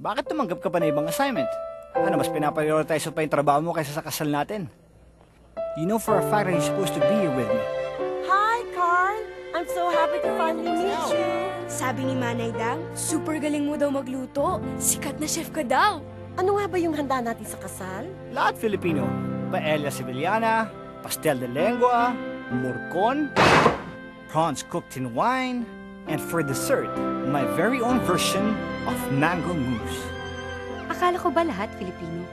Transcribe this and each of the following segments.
Bakit tumanggap ka pa na ibang assignment? Ano, mas pinaprioritize mo pa yung trabaho mo kaysa sa kasal natin? You know for a fact that you're supposed to be here with me. Hi, Carl! I'm so happy to finally meet you. Sabi ni Manay Dang, super galing mo daw magluto. Sikat na chef ka daw. Ano nga ba yung handa natin sa kasal? Lahat Filipino. Paella Sevillana, pastel de lengua, murcon, prawns cooked in wine, and for dessert, my very own version of mango mousse. Akala ko ba lahat Filipino?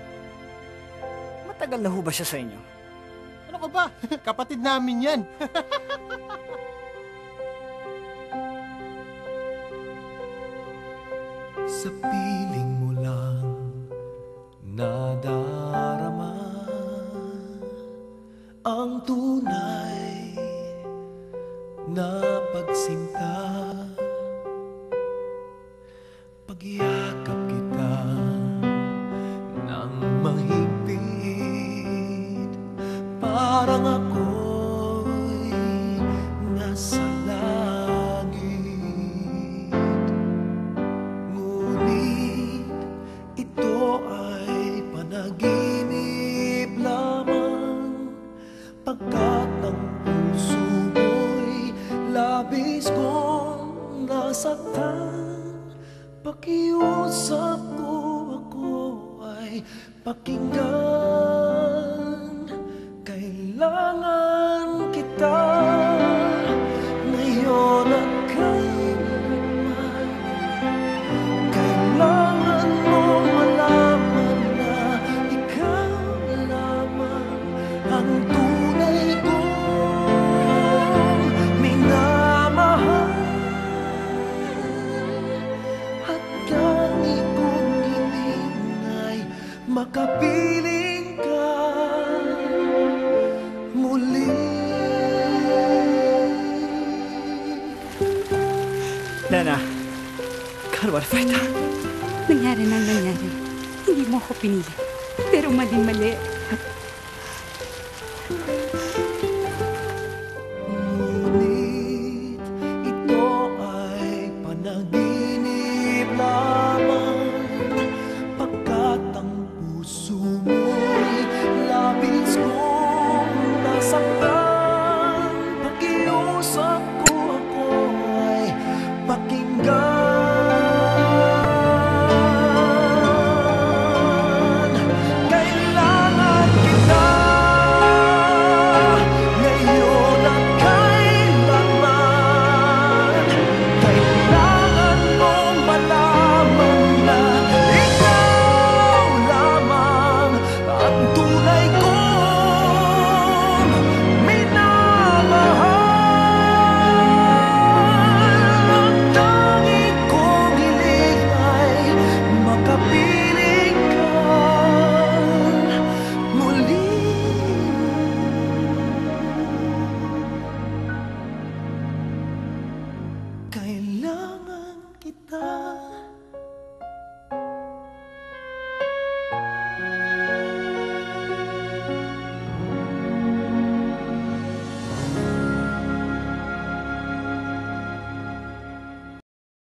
Matagal na ho ba siya sa inyo? Ano ka ba? Kapatid namin yan. Sa piling mo lang nadarama ang tunay na pagsinta. Pagyakap kita ng mahigpit, parang ako'y nasa langit. Ngunit ito ay panaginip lamang, pagkat ang puso mo'y labis kong nasaktan. Pakiusap ko, ako ay pakinggan. Kailangan kita ngayon at kailanman. Kailangan mo malaman na ikaw lamang ang tunay kong minamahal. At langit kong hiling ay makapiling ka muli. Lana, God, what have I done? Nangyari. Hindi mo ako pinili. Pero mali-mali.